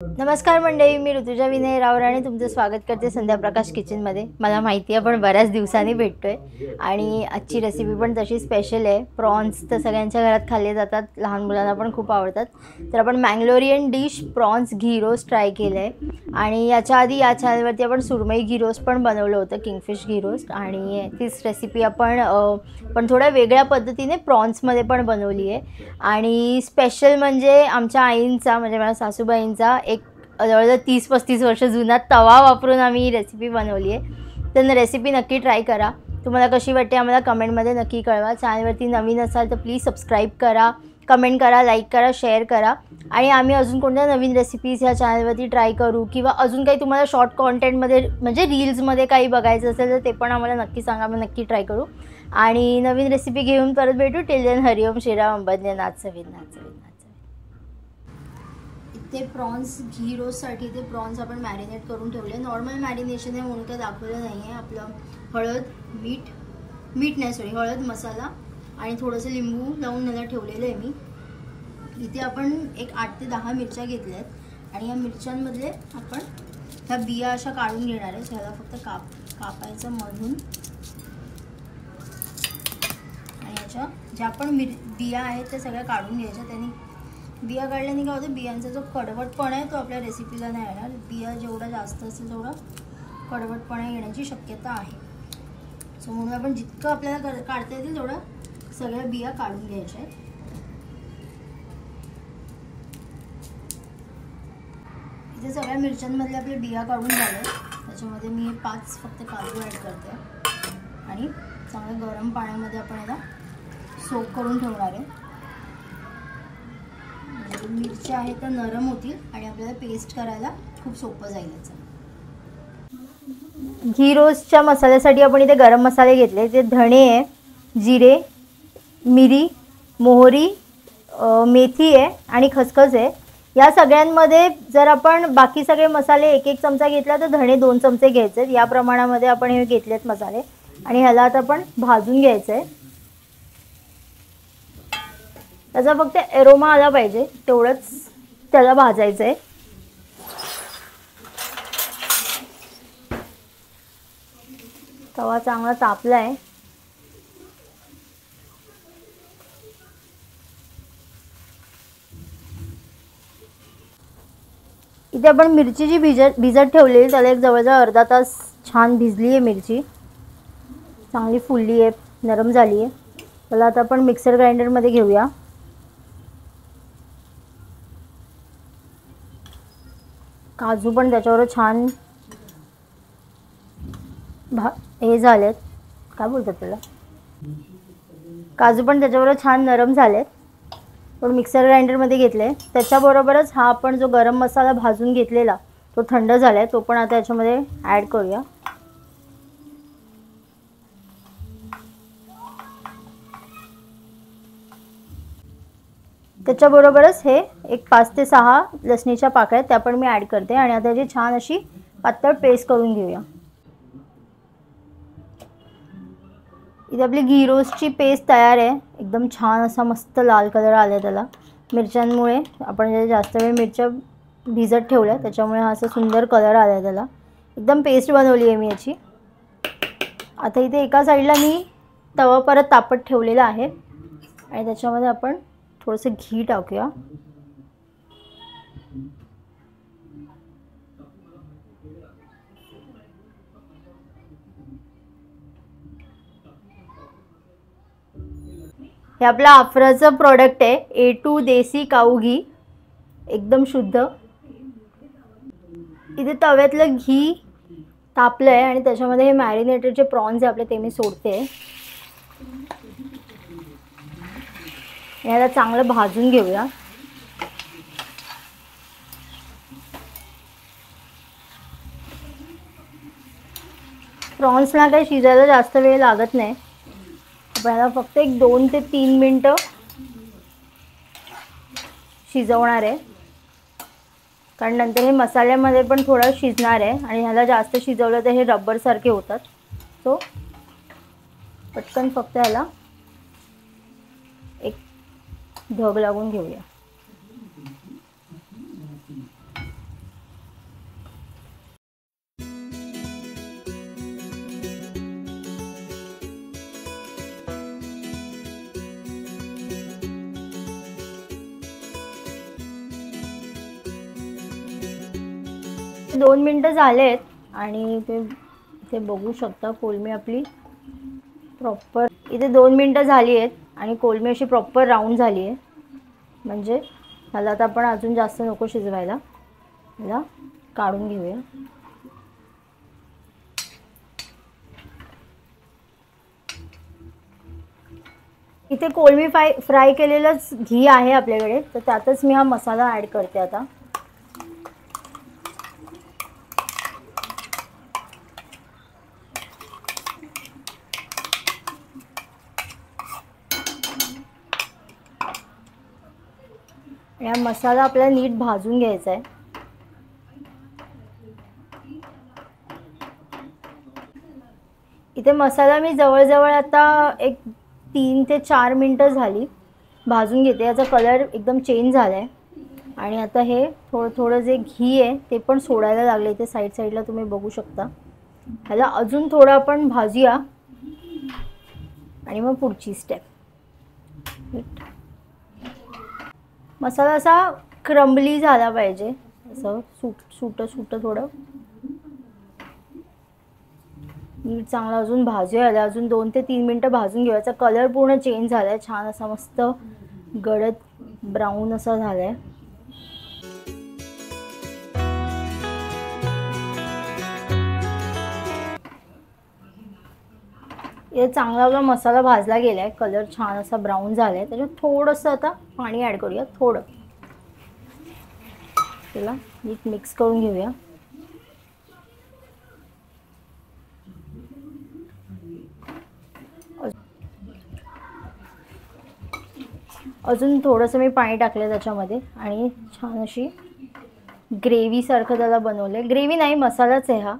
नमस्कार मंडळी, मी ऋतुजा विनय रावराणे तुमचं स्वागत करते संध्या प्रकाश किचनमध्ये। मला माहिती आहे आपण बऱ्याच दिवसांनी भेटतोय आणि आजची रेसिपी पण तशी स्पेशल आहे। प्रॉन्स तर सगळ्यांच्या घरात खाल्ले जातात, लहान मुलांना पण खूप आवडतात। तर आपण मँगलोरियन डिश प्रॉन्स घी रोस्ट ट्राय केलं आहे आणि याच्या आधी या चॅनलवरती आपण सुरमई घी रोस्ट पण बनवलं होतं, किंगफिश घी रोस्ट। आणि तीच रेसिपी आपण थोड्या वेगळ्या पद्धतीने प्रॉन्समध्ये पण बनवली आहे। आणि स्पेशल म्हणजे आमच्या आईंचा, म्हणजे माझ्या सासूबाईंचा एक जवळजवळ 30-35 वर्ष जुना तवा वापरून आम्ही ही रेसिपी बनवली आहे। तर रेसिपी नक्की ट्राय करा। तुम्हाला कशी वाटते आम्हाला कमेंटमध्ये नक्की कळवा। चॅनलवरती नवीन असाल तर प्लीज सबस्क्राईब करा, कमेंट करा, लाईक करा, शेअर करा। आणि आम्ही अजून कोणत्या नवीन रेसिपीज ह्या चॅनलवरती ट्राय करू किंवा अजून काही तुम्हाला शॉर्ट कॉन्टेंटमध्ये म्हणजे रील्समध्ये काही बघायचं असेल तर ते पण आम्हाला नक्की सांगा, आम्ही नक्की ट्राय करू। आणि नवीन रेसिपी घेऊन परत भेटू। टिल देन हरिओम श्रीराम अंबज्ञ नाथ सविन नाथ सविन नाथ सविन। इथे प्रॉन्स घी रोस्टसाठी ते प्रॉन्स आपण मॅरिनेट करून ठेवले। नॉर्मल मॅरिनेशन आहे म्हणून काय दाखवलं नाही आहे। आपलं हळद, मीठ नाही सॉरी हळद, मसाला आणि थोडंसं लिंबू लावून याला ठेवलेलं आहे मी। इथे आपण एक 8 ते 10 मिरच्या घेतल्या आहेत आणि या मिरच्यांमधले आपण ह्या बिया अशा काढून घेणार आहे। ह्याला फक्त कापायचं मधून आणि याच्या ज्या पण बिया आहेत त्या सगळ्या काढून घ्यायच्या। त्यांनी बिया काढल्याने काय होतं, बियांचा जो कडवटपणा आहे तो आपल्या रेसिपीला नाही येणार। बिया जेवढा जास्त असेल तेवढा कडवटपणा येण्याची शक्यता आहे। सो म्हणून आपण जितकं आपल्याला काढता येतील तेवढं सगळ्या बिया काढून घ्यायच्या आहेत। इथे सगळ्या मिरच्यांमधले आपले बिया काढून झाले। त्याच्यामध्ये मी 5 फक्त काजू ॲड करते आणि चांगलं गरम पाण्यामध्ये आपण याला सोक करून ठेवणार आहे। मिरच्या आहेत त्या नरम होतील आणि आपल्याला पेस्ट करायला खूप सोपं जाईल याचं। घी रोस्टच्या मसाल्यासाठी आपण इथे गरम मसाले घेतले। ते धणे आहे, जिरे, मिरी, मोहरी, मेथी आहे आणि खसखस आहे। या सगळ्यांमध्ये जर आपण बाकी सगळे मसाले 1-1 चमचा घेतला तर धणे 2 चमचे घ्यायचे। या प्रमाणामध्ये आपण हे घेतलेत मसाले आणि ह्याला आता आपण भाजून घ्यायचं आहे। त्याचा फक्त एरोमा आला पाहिजे तेवढंच त्याला भाजायचं आहे। तवा चांगला तापला आहे। इथे आपण मिरची जी भिजत ठेवलेली त्याला एक जवळजवळ अर्धा तास छान भिजली आहे। मिरची चांगली फुलली आहे, नरम झाली आहे। त्याला आता आपण मिक्सर ग्राइंडरमध्ये घेऊया। काजू पण त्याच्यावर छान हे झालेत, काय बोलतात त्याला, काजू पण त्याच्यावर छान नरम झालेत। पण मिक्सर ग्राइंडरमध्ये घेतले। त्याच्याबरोबरच हा आपण जो गरम मसाला भाजून घेतलेला तो थंड झालाय, तो पण आता याच्यामध्ये ॲड करूया। त्याच्याबरोबरच हे एक 5 ते 6 लसणीच्या पाकळ्या त्या पण मी ॲड करते आणि आता याची छान अशी पातळ पेस्ट करून घेऊया। इथे आपली घी रोस्टची पेस्ट तयार आहे। एकदम छान असा मस्त लाल कलर आला त्याला। मिरच्यांमुळे आपण जास्त वेळ मिरच्या भिजत ठेवल्या त्याच्यामुळे हा असा सुंदर कलर आला त्याला। एकदम पेस्ट बनवली आहे मी याची। आता इथे एका साईडला मी तवा परत तापत ठेवलेला आहे आणि त्याच्यामध्ये आपण थोडंसं घी टाकूया। हे आपलं अफराचं प्रोडक्ट आहे, A2 देसी काऊ घी, एकदम शुद्ध। इथे तव्यातलं घी तापलं आहे आणि त्याच्यामध्ये हे मॅरिनेटेड जे प्रॉन्स आहे आपले ते मी सोडते। याला चांगलं भाजून घेऊया। प्रॉन्सला काही शिजायला जास्त वेळ लागत नाही। आपण याला फक्त एक 2 ते 3 मिनिटं शिजवणार आहे, कारण नंतर हे मसाल्यामध्ये पण थोडं शिजणार आहे आणि ह्याला जास्त शिजवलं तर हे रबरसारखे होतात। सो पटकन फक्त ह्याला एक धग लागून घेऊया। 2 मिनटं झालेत आणि ते बघू शकता कोलमी आपली प्रॉपर इथे 2 मिनटं झाली आहेत आणि कोलमी अशी प्रॉपर राऊंड झाली आहे. म्हणजे ह्याला आता आपण अजून जास्त नको शिजवायला, ह्याला काढून घेऊया. इथे कोलमी फ्राय केलेलंच घी आहे आपल्याकडे, तर त्यातच मी हा मसाला ॲड करते आता. या मसाला आपल्याला नीट भाजून घ्यायचा आहे. इथे मसाला मी जवळजवळ आता एक 3 ते 4 मिनटं झाली भाजून घेते. याचा कलर एकदम चेंज झाला आहे आणि आता हे थोडं थोडं जे घी आहे ते पण सोडायला लागले. इथे साईडला तुम्ही बघू शकता. ह्याला अजून थोडं आपण भाजूया आणि मग पुढची स्टेप. मसाला असा क्रम्बली झाला पाहिजे, असं सुट थोडं नीट चांगला अजून भाजूया. याला अजून 2 ते 3 मिनटं भाजून घेऊ. याचा कलर पूर्ण चेंज झाला आहे, छान असा मस्त गडद ब्राऊन असा झाला आहे. हे चांगला आपला मसाला भाजला गेला आहे, कलर छान असा ब्राऊन झाला आहे. त्याच्यात थोडंसं आता पाणी ॲड करूया, थोडं. त्याला नीट मिक्स करून घेऊया. अजून थोडंसं मी पाणी टाकलं त्याच्यामध्ये आणि छान अशी ग्रेव्हीसारखं त्याला बनवलं आहे. ग्रेव्ही नाही, मसालाच आहे हा.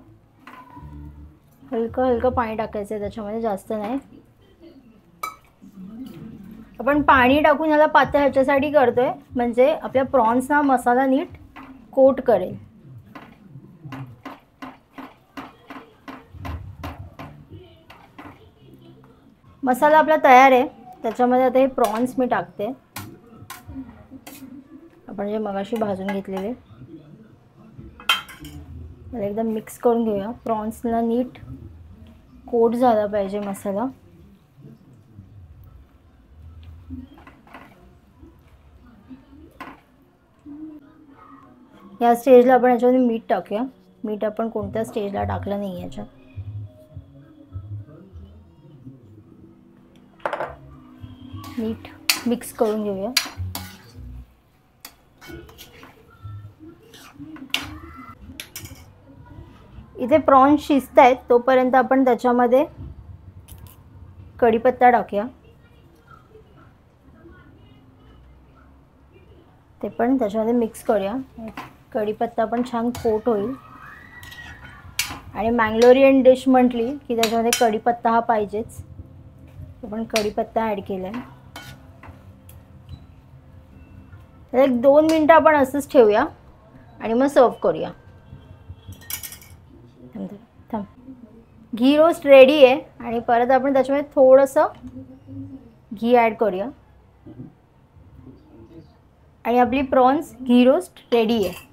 हलकं पाणी टाकायचं आहे त्याच्यामध्ये, जास्त नाही. आपण पाणी टाकून ह्याला पातळ ह्याच्यासाठी करतोय म्हणजे आपल्या प्रॉन्सना मसाला नीट कोट करेल. मसाला आपला तयार आहे. त्याच्यामध्ये आता हे प्रॉन्स मी टाकते, आपण जे मगाशी भाजून घेतलेले. त्याला एकदम मिक्स करून घेऊया. प्रॉन्सला नीट कोट झाला पाहिजे मसाला. या स्टेजला आपण याच्यामध्ये मीठ टाकूया. मीठ आपण कोणत्या स्टेजला टाकलं नाही याच्यात. नीट मिक्स करून घेऊया. इथे प्रॉन्स शिजत आहेत तोपर्यंत आपण त्याच्यामध्ये कढीपत्ता टाकूया. ते पण त्याच्यामध्ये मिक्स करूया. कढीपत्ता पण छान कोट होईल. आणि मँगलोरियन डिश म्हटली की त्याच्यामध्ये कढीपत्ता हा पाहिजेच. आपण कढीपत्ता ॲड केला आहे. एक 2 मिनटं आपण असंच ठेवूया आणि मग सर्व करूया. घी रोस्ट रेडी आहे आणि परत आपण त्याच्यामध्ये थोडंसं घी ॲड करूया आणि आपली प्रॉन्स घी रोस्ट रेडी आहे.